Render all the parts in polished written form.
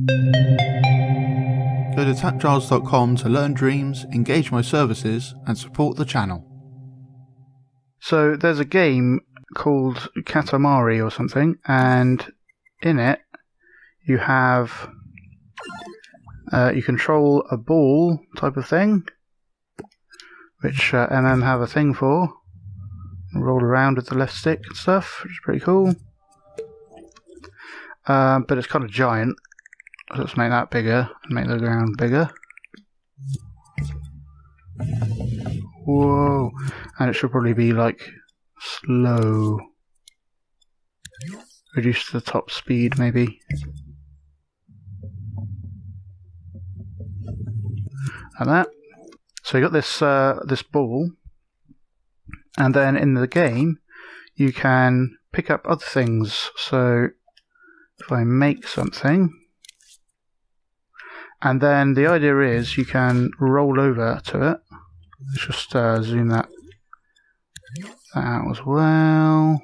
Go to TAPgiles.com to learn dreams, engage my services, and support the channel. So there's a game called Katamari or something, and in it you have you control a ball type of thing, which MM have a thing for. Roll around with the left stick and stuff, which is pretty cool. But it's kind of giant. Let's make that bigger and make the ground bigger. Whoa! And it should probably be like slow. Reduce the top speed maybe. Like that. So you got this this ball, and then in the game you can pick up other things. So if I make something, and then the idea is you can roll over to it. Let's just zoom that out as well.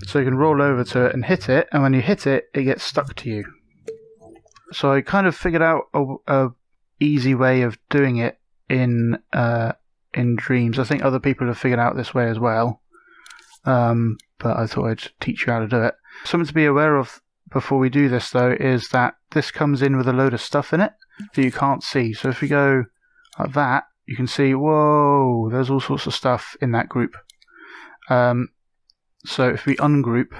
So you can roll over to it and hit it, and when you hit it, it gets stuck to you. So I kind of figured out a easy way of doing it in dreams. I think other people have figured out this way as well. But I thought I'd teach you how to do it. Something to be aware of before we do this, though, is that this comes in with a load of stuff in it that you can't see. So if we go like that, you can see, whoa, there's all sorts of stuff in that group. So if we ungroup,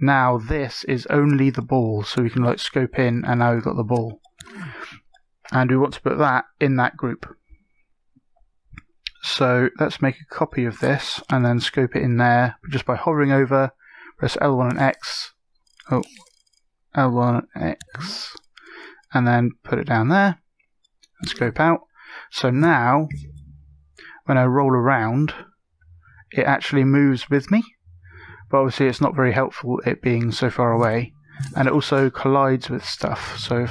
now this is only the ball. So we can like scope in, and now we've got the ball. And we want to put that in that group. So let's make a copy of this and then scope it in there just by hovering over, press L1 and X, L1 and X, and then put it down there and scope out. So now when I roll around, it actually moves with me, but obviously it's not very helpful it being so far away, and it also collides with stuff. So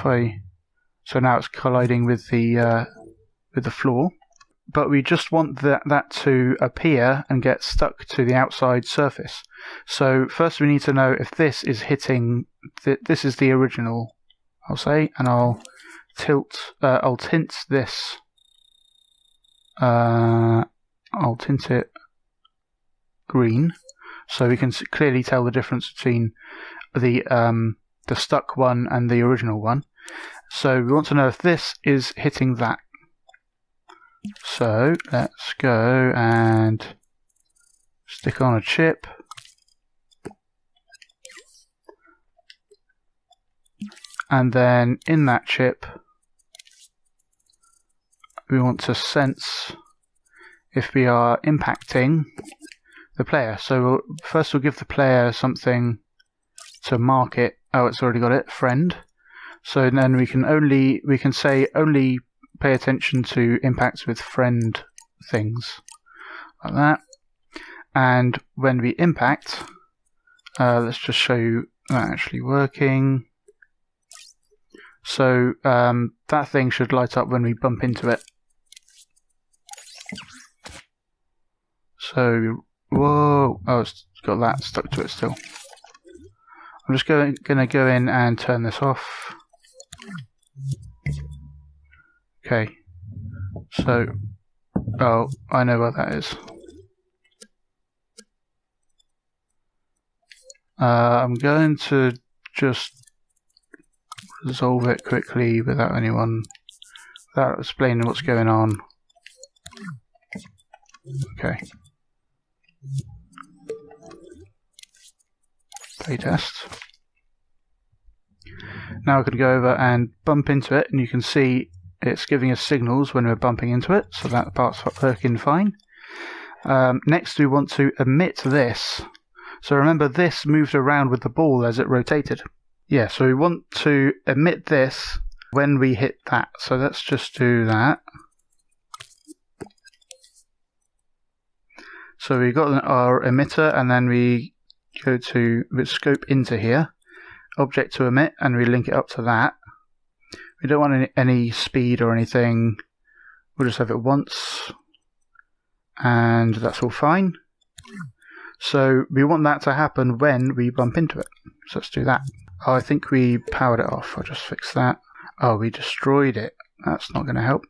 now it's colliding with the floor. But we just want that to appear and get stuck to the outside surface. So first we need to know if this is hitting, this is the original, I'll say, and I'll tint this, I'll tint it green, so we can clearly tell the difference between the stuck one and the original one. So we want to know if this is hitting that. So let's go and stick on a chip, and then in that chip we want to sense if we are impacting the player. So first we'll give the player something to mark it. Oh, it's already got it, friend. So then we can say only pay attention to impacts with friend things, like that. And when we impact, let's just show you that actually working. So that thing should light up when we bump into it. So, whoa, oh, it's got that stuck to it still. I'm just going to go in and turn this off. Okay, so, oh, I know what that is. I'm going to just resolve it quickly without explaining what's going on. Okay. Playtest. Now I can go over and bump into it, and you can see it's giving us signals when we're bumping into it, so that part's working fine. Next we want to emit this. So remember, this moved around with the ball as it rotated. Yeah, so we want to emit this when we hit that. So let's just do that. So we got our emitter, and then we go to scope into here, object to emit, and we link it up to that. We don't want any speed or anything. We'll just have it once, and that's all fine. So we want that to happen when we bump into it. So let's do that. Oh, I think we powered it off. I'll just fix that. Oh, we destroyed it. That's not going to help.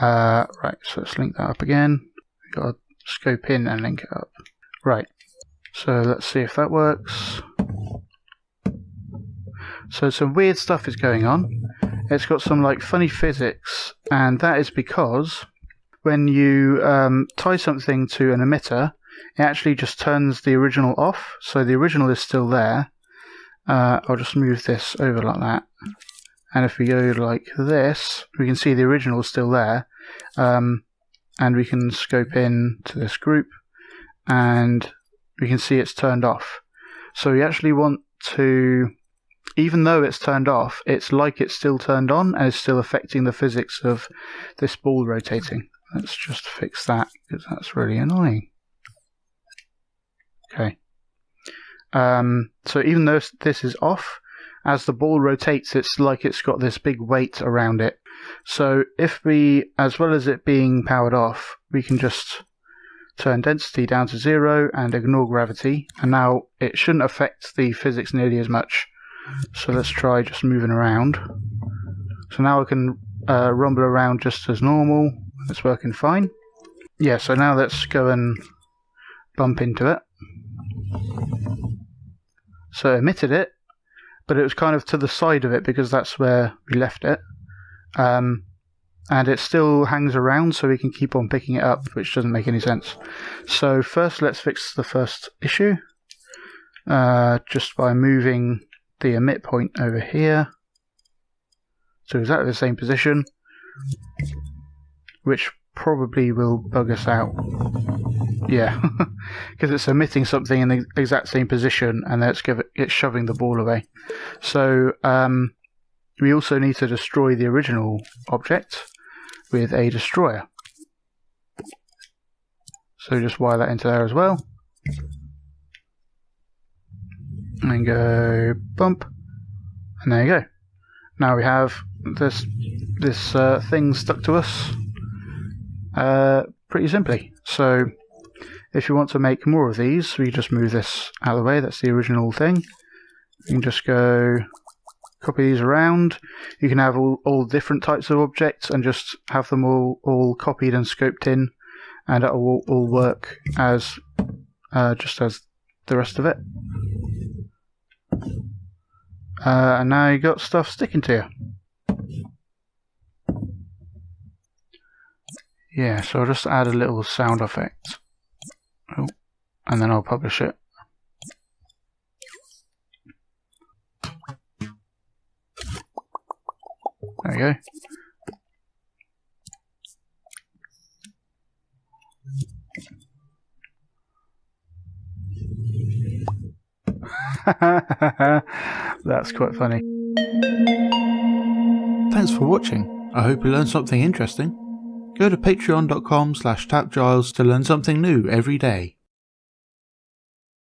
Right, so let's link that up again. We've got to scope in and link it up. Right, so let's see if that works. So some weird stuff is going on. It's got some like funny physics, and that is because when you tie something to an emitter, it actually just turns the original off. So the original is still there. I'll just move this over like that. And if we go like this, we can see the original is still there. And we can scope in to this group, and we can see it's turned off. So we actually want to, even though it's turned off, it's like it's still turned on and it's still affecting the physics of this ball rotating. Let's just fix that, because that's really annoying. Okay. So even though this is off, as the ball rotates, it's like it's got this big weight around it. So if we, as well as it being powered off, we can just turn density down to 0 and ignore gravity, and now it shouldn't affect the physics nearly as much. So let's try just moving around. So now I can rumble around just as normal. It's working fine. Yeah, so now let's go and bump into it. So it emitted it, but it was kind of to the side of it because that's where we left it. And it still hangs around, so we can keep on picking it up, which doesn't make any sense. So first let's fix the first issue, just by moving the emit point over here to exactly the same position, which probably will bug us out. Yeah, because it's emitting something in the exact same position, and then it's shoving the ball away. So we also need to destroy the original object with a destroyer. So just wire that into there as well. And go bump. And there you go. Now we have this thing stuck to us pretty simply. So if you want to make more of these, we just move this out of the way. That's the original thing. You can just go copy these around. You can have all different types of objects and just have them all copied and scoped in, and it will all work as just as the rest of it. And now you got stuff sticking to you. Yeah, so I'll just add a little sound effect. Oh, and then I'll publish it. There we go. That's quite funny. Thanks for watching. I hope you learned something interesting. Go to patreon.com/TAPgiles to learn something new every day.